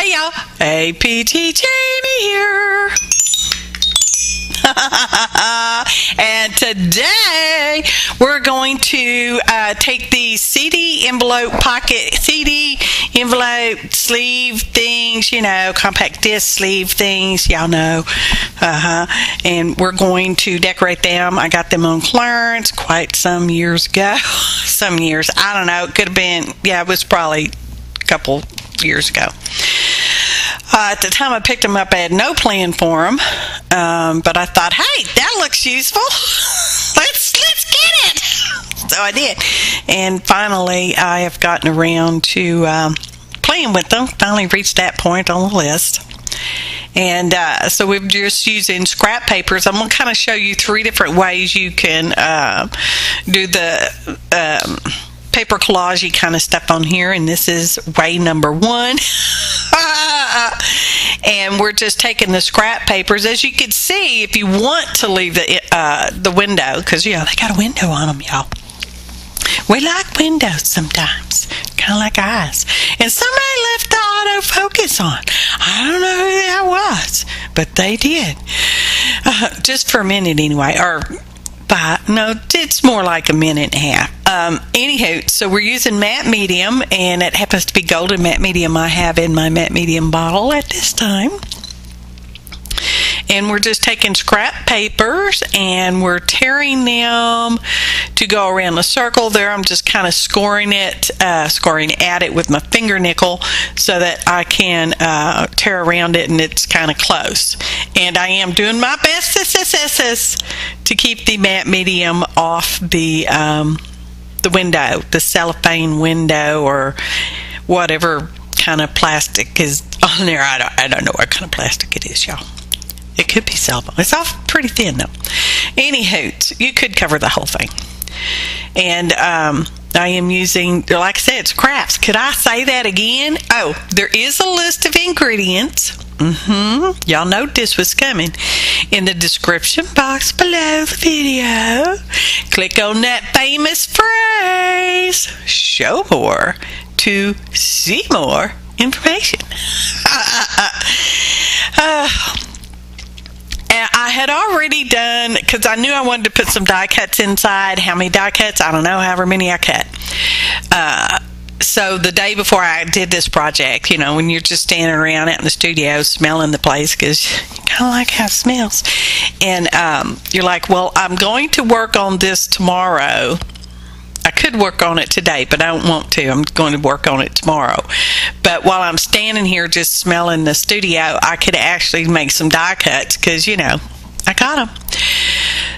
Hey y'all, APT Jamie here. And today we're going to take these CD envelope sleeve things, you know, compact disc sleeve things, y'all know. And we're going to decorate them. I got them on clearance quite some years ago. Some years, I don't know, it could have been, yeah, it was probably a couple years ago. At the time I picked them up, I had no plan for them, but I thought, hey, that looks useful. Let's get it. So I did, and finally I have gotten around to playing with them. Finally reached that point on the list, and so we're just using scrap papers. I'm going to kind of show you 3 different ways you can do the paper collage kind of stuff on here, and this is way number 1. And we're just taking the scrap papers. As you can see, if you want to leave the window, because you know they got a window on them, y'all. We like windows sometimes, kind of like eyes. And somebody left the autofocus on. I don't know who that was, but they did. Just for a minute anyway, or no, it's more like a minute and a half. Anywho, so we're using matte medium, and it happens to be golden matte medium I have in my matte medium bottle at this time. And we're just taking scrap papers and we're tearing them to go around the circle there. I'm just kind of scoring at it with my finger nickel so that I can tear around it and it's kind of close. And I am doing my best to keep the matte medium off the window, the cellophane window or whatever kind of plastic is on there. I don't know what kind of plastic it is, y'all. It could be cellophane. It's all pretty thin though. Anywho, you could cover the whole thing. And I am using, like I said, scraps. Could I say that again? Oh, there is a list of ingredients. Y'all know this was coming in the description box below the video. Click on that famous phrase, show more, to see more information. I had already done, because I knew I wanted to put some die cuts inside. How many die cuts? I don't know, however many I cut. So the day before I did this project, you know, when you're just standing around out in the studio smelling the place, because you kind of like how it smells. And you're like, well, I'm going to work on this tomorrow. I could work on it today, but I don't want to. I'm going to work on it tomorrow. But while I'm standing here just smelling the studio, I could actually make some die cuts because, you know, I got them.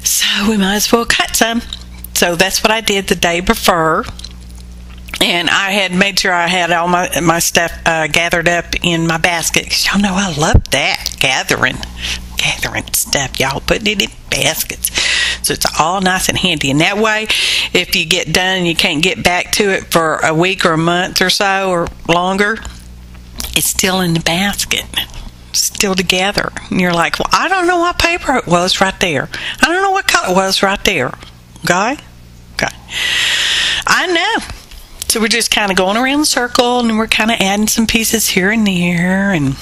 So we might as well cut some. So that's what I did the day before. And I had made sure I had all my stuff gathered up in my basket. Because y'all know I love that, gathering stuff, y'all, putting it in baskets. So it's all nice and handy. And that way, if you get done and you can't get back to it for a week or a month or so or longer, it's still in the basket, still together. And you're like, well, I don't know what paper it was right there. I don't know what color it was right there. Okay? I know. So we're just kind of going around the circle and we're kind of adding some pieces here and there. And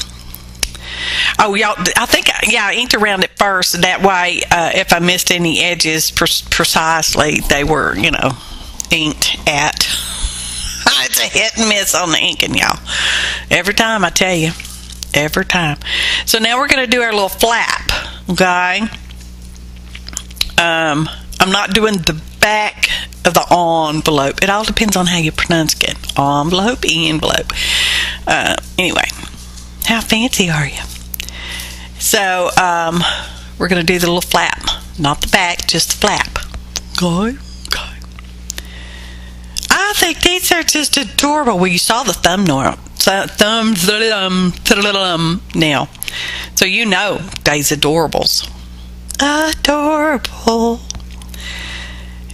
oh, y'all, I think, yeah, I inked around it first. That way, if I missed any edges precisely, they were, you know, inked at. It's a hit and miss on the inking, y'all. Every time, I tell you. Every time. So now we're going to do our little flap, okay? I'm not doing the back of the envelope. It all depends on how you pronounce it. Envelope, envelope. Anyway, how fancy are you? So, we're going to do the little flap. Not the back, just the flap. Okay. I think these are just adorable. Well, you saw the thumbnail. Now. So you know these adorables. Adorable.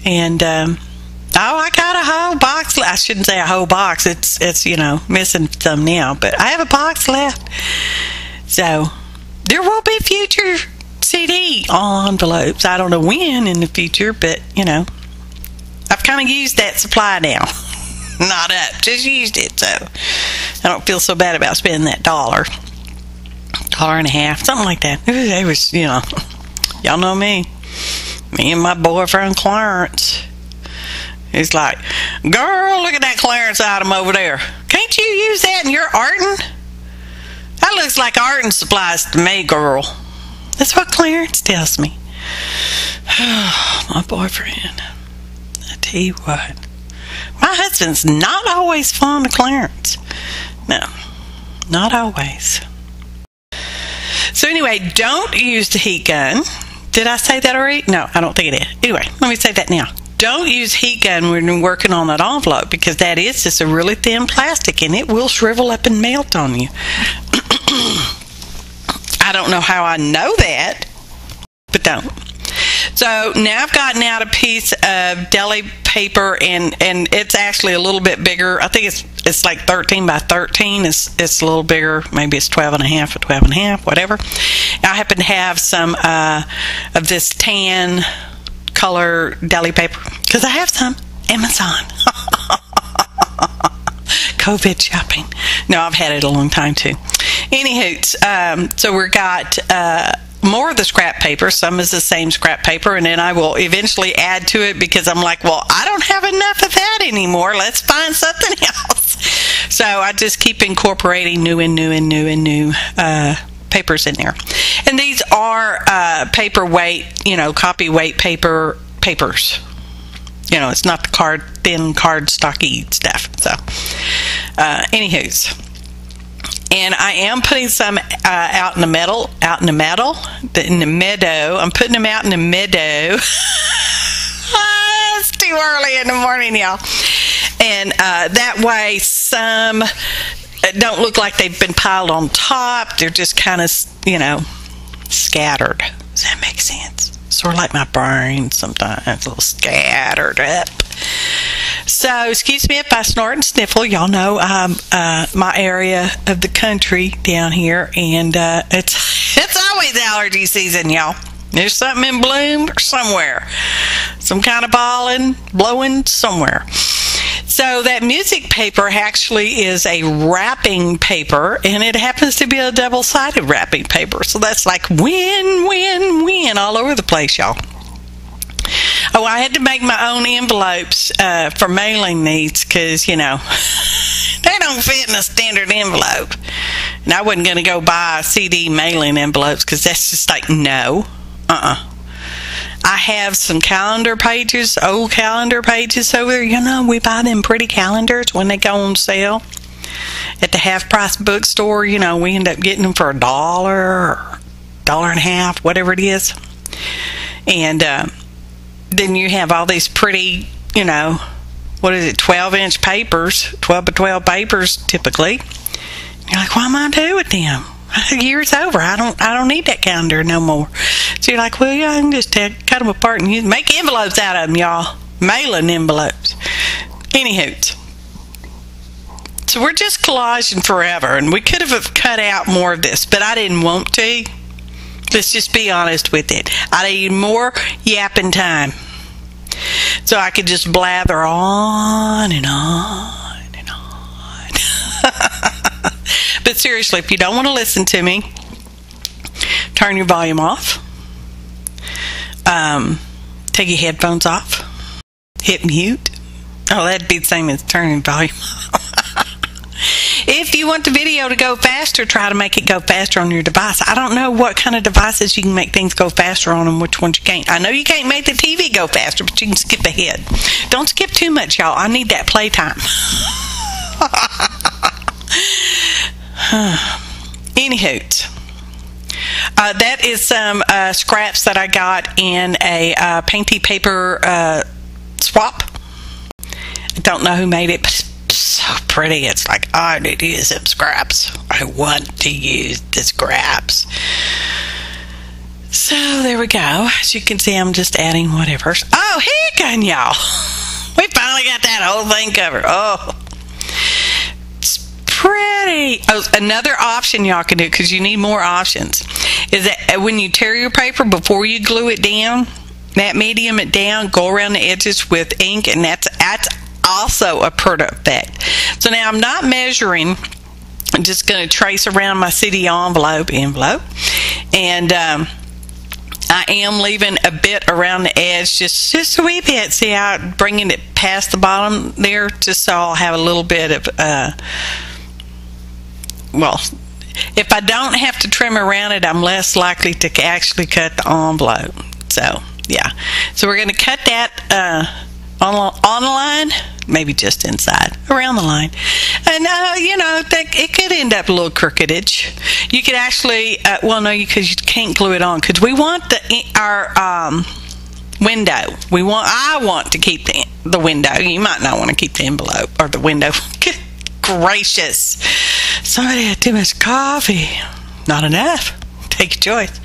And, oh, I got a whole box. I shouldn't say a whole box. It's you know, missing some now. But I have a box left. So, there will be future CD envelopes. I don't know when in the future, but, you know, I've kind of used that supply now. Not up, just used it. So I don't feel so bad about spending that $1.50, something like that. It was, you know, y'all know me and my boyfriend Clarence. He's like, girl, look at that clearance item over there. Can't you use that in your arting? That looks like arting supplies to me, girl. That's what Clarence tells me. My boyfriend. I tell you what. My husband's not always fond of Clarence. No, not always. So anyway, don't use the heat gun. Did I say that already? No, I don't think it is. Anyway, let me say that now. Don't use heat gun when you're working on that envelope, because that is just a really thin plastic and it will shrivel up and melt on you. I don't know how I know that, but don't. So now I've gotten out a piece of deli paper, and it's actually a little bit bigger. I think it's like 13 by 13. It's a little bigger. Maybe it's 12 and a half or 12 and a half, whatever. I happen to have some of this tan color deli paper because I have some. Amazon. COVID shopping. No, I've had it a long time too. Anywho, so we got more of the scrap paper. Some is the same scrap paper, and then I will eventually add to it because I'm like, well, I don't have enough of that anymore. Let's find something else. So I just keep incorporating new papers in there. And these are paperweight, you know, copy weight papers. You know, it's not the thin card stocky stuff. So, anywho's. And I am putting some out in the meadow. I'm putting them out in the meadow. It's too early in the morning, y'all. And that way, some don't look like they've been piled on top. They're just kind of, you know, scattered. Does that make sense? Sort of like my brain sometimes, a little scattered up. So, excuse me if I snort and sniffle. Y'all know my area of the country down here, and it's always allergy season, y'all. There's something in bloom somewhere. Some kind of pollen blowing somewhere. So that music paper actually is a wrapping paper, and it happens to be a double-sided wrapping paper. So that's like win, win, win all over the place, y'all. Oh, I had to make my own envelopes for mailing needs because, you know, they don't fit in a standard envelope. And I wasn't going to go buy CD mailing envelopes because that's just like, no. I have some calendar pages, old calendar pages over there. You know, we buy them pretty calendars when they go on sale at the half-price bookstore. You know, we end up getting them for $1 or $1.50, whatever it is. And then you have all these pretty, you know, what is it, 12-inch papers, 12 by 12 papers typically. You're like, what am I doing with them? The year's over. I don't need that calendar no more. So you're like, well, yeah, I can just cut them apart and make envelopes out of them, y'all. Mailing envelopes. Anywho, so we're just collaging forever, and we could have cut out more of this, but I didn't want to. Let's just be honest with it. I need more yapping time, so I could just blather on and on and on. But seriously, if you don't want to listen to me, turn your volume off. Take your headphones off. Hit mute. Oh, that'd be the same as turning volume off. If you want the video to go faster, try to make it go faster on your device. I don't know what kind of devices you can make things go faster on and which ones you can't. I know you can't make the TV go faster, but you can skip ahead. Don't skip too much, y'all. I need that playtime. Anywho, that is some scraps that I got in a painty paper swap. I don't know who made it, but it's so pretty. It's like, I need to use some scraps. I want to use the scraps. So there we go. As you can see, I'm just adding whatever. Oh, heck on y'all. We finally got that whole thing covered. Oh, pretty. Oh, another option y'all can do, because you need more options, is that when you tear your paper, before you glue it down, that medium it down, go around the edges with ink, and that's also a product effect. So now I'm not measuring I'm just going to trace around my city envelope, and I am leaving a bit around the edge, just a wee bit. See how I'm bringing it past the bottom there, just so I'll have a little bit of, well, if I don't have to trim around it, I'm less likely to actually cut the envelope. So, yeah. So we're going to cut that on the line, maybe just inside, around the line. And, you know, it could end up a little crookedage. You could actually, well, no, because you can't glue it on, because we want our window. I want to keep the window. You might not want to keep the envelope or the window. Good gracious. Somebody had too much coffee. Not enough. Take your choice.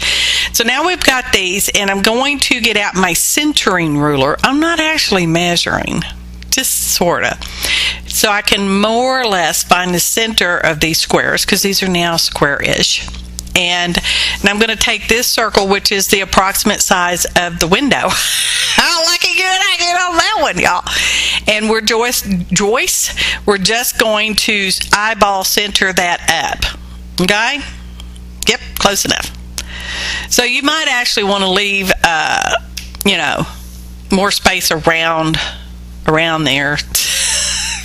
So now we've got these, and I'm going to get out my centering ruler. I'm not actually measuring, just sort of. So I can more or less find the center of these squares, because these are now square-ish. And I'm going to take this circle, which is the approximate size of the window. How lucky good I get on that one, y'all. And we're we're just going to eyeball center that up. Okay? Yep, close enough. So you might actually want to leave, you know, more space around there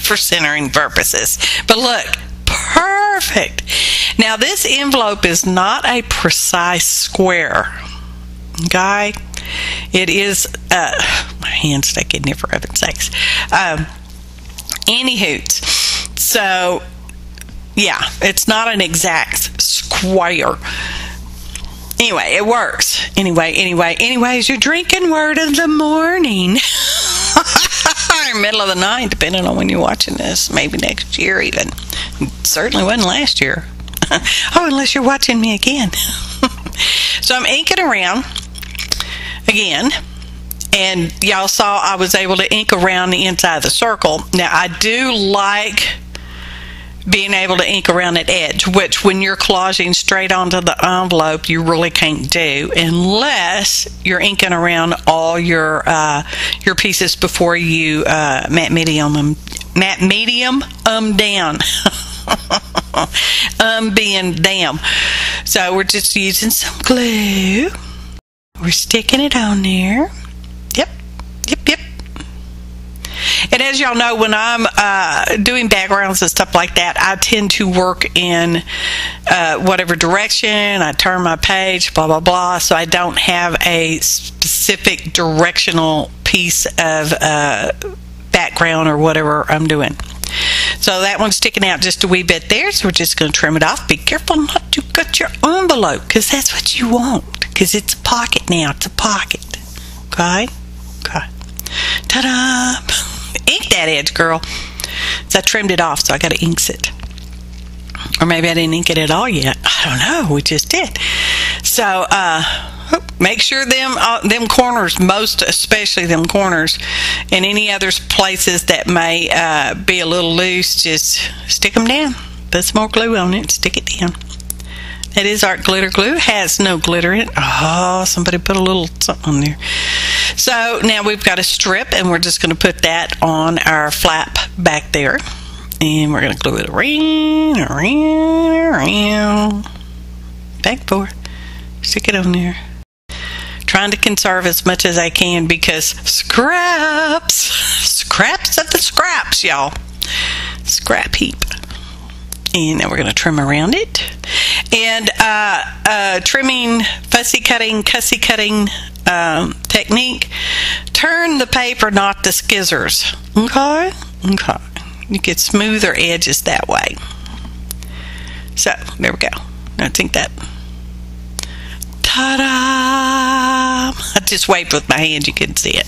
for centering purposes. But look, perfect. Now this envelope is not a precise square. Okay? It is, my hand's stuck in there for heaven's sakes. Anywho, so yeah, it's not an exact square. Anyway, it works. Anyways, your drinking word of the morning. Or middle of the night, depending on when you're watching this. Maybe next year even. It certainly wasn't last year. Oh, unless you're watching me again. So I'm inking around again. And y'all saw I was able to ink around the inside of the circle. Now, I do like being able to ink around that edge, which when you're collaging straight onto the envelope, you really can't do unless you're inking around all your pieces before you matte medium them down. Being damn. So we're just using some glue. We're sticking it on there. Yep. And as y'all know, when I'm doing backgrounds and stuff like that, I tend to work in whatever direction. I turn my page, blah, blah, blah, so I don't have a specific directional piece of background or whatever I'm doing. So that one's sticking out just a wee bit there, so we're just going to trim it off. Be careful not to cut your envelope, because that's what you want, because it's a pocket now. It's a pocket. Okay? Ta-da! Ink that edge, girl. So I trimmed it off, so I got to ink it. Or maybe I didn't ink it at all yet. I don't know. We just did. So make sure them corners, most especially them corners, and any other places that may be a little loose, just stick them down. Put some more glue on it. Stick it down. It is art glitter glue. It has no glitter in it. Oh, somebody put a little something on there. So now we've got a strip, and we're just going to put that on our flap back there. And we're going to glue it around. Back forth. Stick it on there. Trying to conserve as much as I can, because scraps of the scraps, y'all. Scrap heap. And now we're going to trim around it. And trimming, fussy cutting, cussy cutting technique. Turn the paper, not the skizzers. Okay? You get smoother edges that way. So, there we go. I think that. Ta-da! I just waved with my hand. You couldn't see it.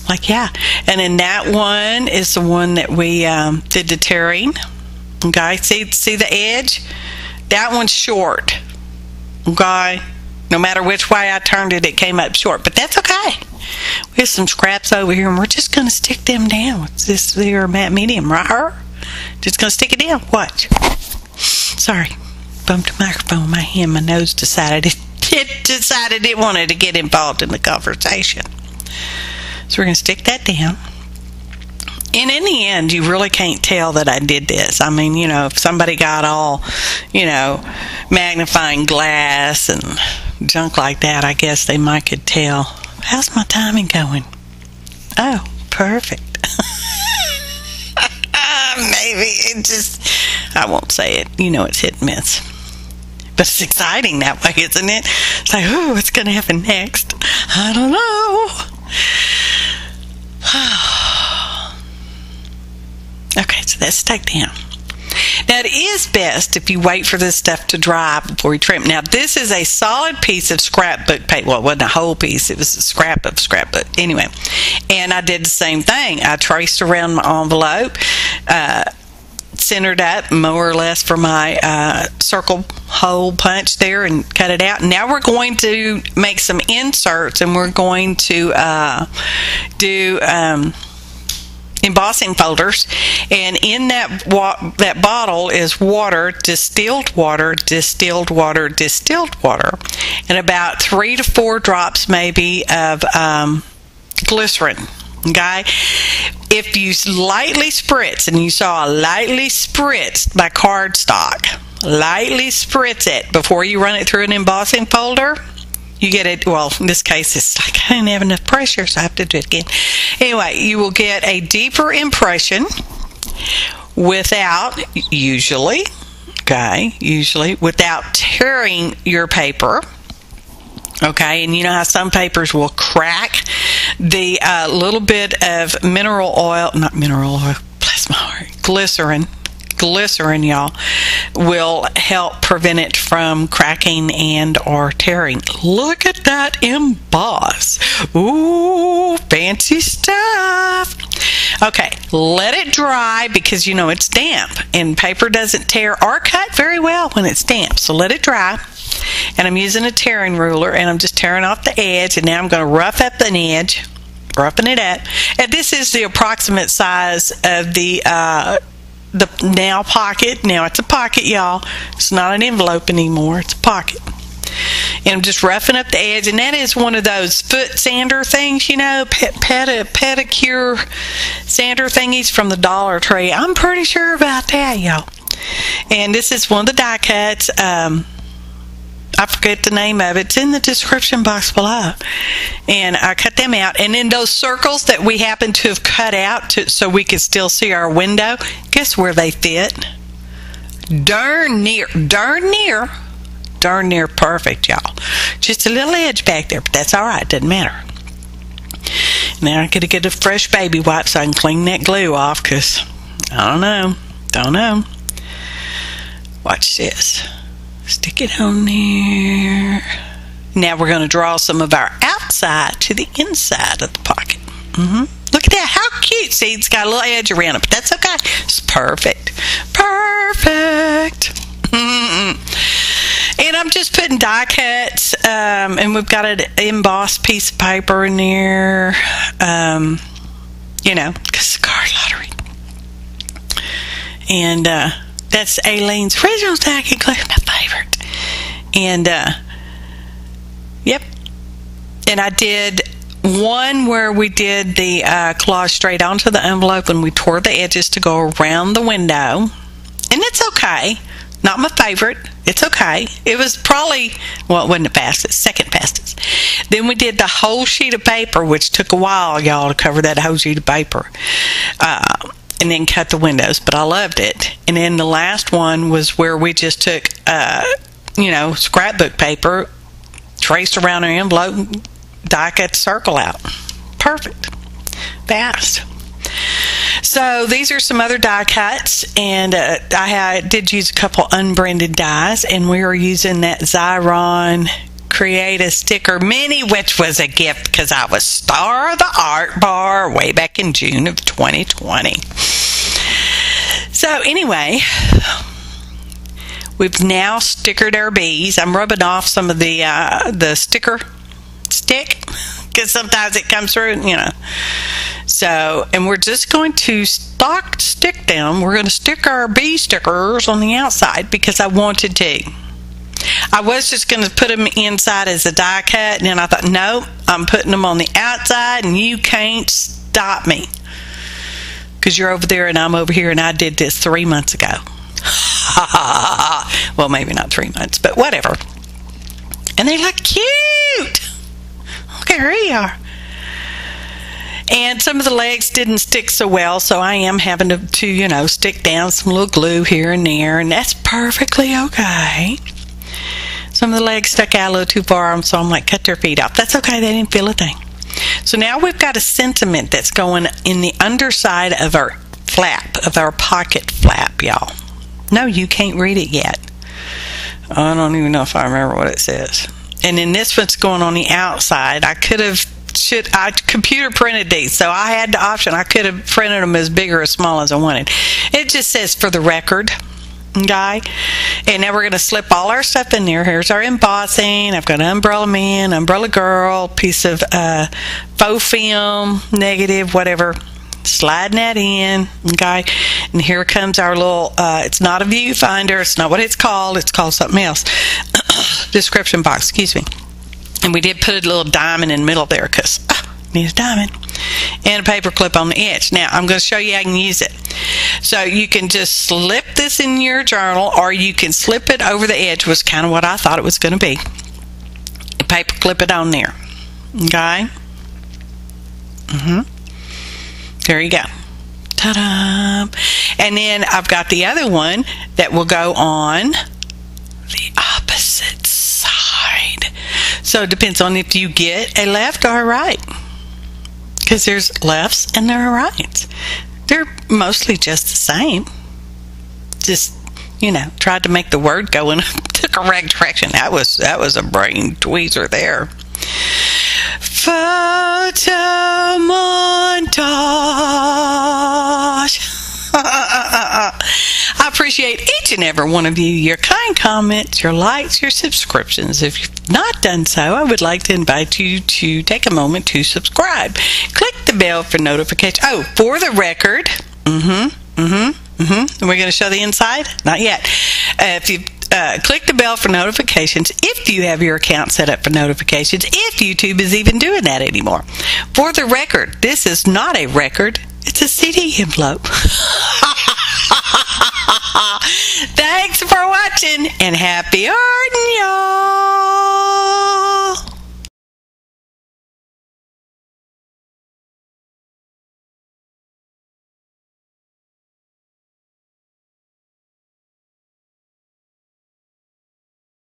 Like, yeah. And then that one is the one that we did the tearing. Okay, see the edge? That one's short. Okay? No matter which way I turned it, it came up short. But that's okay. We have some scraps over here, and we're just going to stick them down. It's this here matte medium right here. Just going to stick it down. Watch. Sorry. Bumped the microphone in my hand. My nose decided it wanted to get involved in the conversation. So we're going to stick that down. And in the end, you really can't tell that I did this. I mean, you know, if somebody got all, you know, magnifying glass and junk like that, I guess they might could tell. How's my timing going? Oh, perfect. Maybe it just, I won't say it. You know, it's hit and miss. But it's exciting that way, isn't it? It's like, oh, what's going to happen next? I don't know. Okay, so that's stuck down. Now, it is best if you wait for this stuff to dry before you trim. Now, this is a solid piece of scrapbook paper. Well, it wasn't a whole piece. It was a scrap of scrapbook. Anyway, and I did the same thing. I traced around my envelope, centered up more or less for my circle hole punch there and cut it out. Now we're going to make some inserts, and we're going to do embossing folders, and in that bottle is water, distilled water, distilled water, distilled water, and about 3 to 4 drops maybe of glycerin. Okay, if you lightly spritz, and you saw lightly spritzed my cardstock, lightly spritz it before you run it through an embossing folder, you get it. Well, in this case, it's like I didn't have enough pressure, so I have to do it again. Anyway, you will get a deeper impression without, usually without tearing your paper. Okay, and you know how some papers will crack? The little bit of mineral oil, not mineral oil, bless my heart, glycerin, y'all, will help prevent it from cracking and or tearing. Look at that emboss. Ooh, fancy stuff. Okay, let it dry, because you know it's damp, and paper doesn't tear or cut very well when it's damp. So let it dry. And I'm using a tearing ruler, and I'm just tearing off the edge, and now I'm going to rough up an edge, roughing it up. And this is the approximate size of the now pocket. Now it's a pocket, y'all. It's not an envelope anymore. It's a pocket. And I'm just roughing up the edge, and that is one of those foot sander things, you know, pedicure sander thingies from the Dollar Tree. I'm pretty sure about that, y'all. And this is one of the die cuts. I forget the name of it. It's in the description box below. And I cut them out. And in those circles that we happen to have cut out so we could still see our window, guess where they fit? Darn near perfect, y'all. Just a little edge back there, but that's all right. Doesn't matter. Now I gotta get a fresh baby wipe so I can clean that glue off, because I don't know. Watch this. Stick it on there. Now we're going to draw some of our outside to the inside of the pocket. Look at that. How cute. See, it's got a little edge around it, but that's okay. It's perfect. Perfect. And I'm just putting die cuts, and we've got an embossed piece of paper in there, you know, because it's CardLottery. And that's Aleene's original tacky glue, my favorite. And yep. And I did one where we did the collage straight onto the envelope, and we tore the edges to go around the window. And it's okay. Not my favorite. It's okay. It was probably, well, it wasn't the fastest, second fastest. Then we did the whole sheet of paper, which took a while, y'all, to cover that whole sheet of paper. And then cut the windows, but I loved it. And then the last one was where we just took, you know, scrapbook paper, traced around our envelope, die cut the circle out. Perfect. Fast. So these are some other die cuts, and I did use a couple unbranded dies, and we were using that Xyron Create a Sticker Mini, which was a gift because I was star of the art bar way back in June of 2020. So anyway, we've now stickered our bees. I'm rubbing off some of the sticker stick, because sometimes it comes through, you know. So, and we're just going to stick them. We're going to stick our bee stickers on the outside because I wanted to. I was just going to put them inside as a die cut, and then I thought, nope, I'm putting them on the outside, and you can't stop me. because you're over there and I'm over here, and I did this 3 months ago. Well, maybe not 3 months, but whatever. And they look cute. Look at here you are. And some of the legs didn't stick so well, so I am having to you know, stick down some little glue here and there, and that's perfectly okay. Some of the legs stuck out a little too far, so I'm like, cut their feet off. That's okay, they didn't feel a thing. So now we've got a sentiment that's going in the underside of our flap, of our pocket flap, y'all. No, you can't read it yet. I don't even know if I remember what it says. And then this one's going on the outside. I computer printed these, so I had the option. I could have printed them as big or as small as I wanted. It just says for the record, okay? And now we're going to slip all our stuff in there. Here's our embossing. I've got an umbrella man, umbrella girl, piece of faux film, negative, whatever. Sliding that in, okay? And here comes our little, it's not a viewfinder. It's not what it's called. It's called something else. Description box, excuse me. And we did put a little diamond in the middle there because need a diamond. And a paper clip on the edge. Now, I'm going to show you how you can use it. So you can just slip this in your journal, or you can slip it over the edge, was kind of what I thought it was going to be. And paper clip it on there. Okay? There you go. Ta-da! And then I've got the other one that will go on the opposite side. So it depends on if you get a left or a right, because there's lefts and there are rights. They're mostly just the same. Just, you know, tried to make the word go in the correct direction. That was a brain tweezer there. Photo montage. I appreciate each and every one of you, your kind comments, your likes, your subscriptions. If you've not done so, I would like to invite you to take a moment to subscribe. Click the bell for notifications. Oh, for the record, We're going to show the inside? Not yet. If you click the bell for notifications, if you have your account set up for notifications, if YouTube is even doing that anymore. For the record, this is not a record. It's a CD envelope. Thanks for watching, and happy arting, y'all.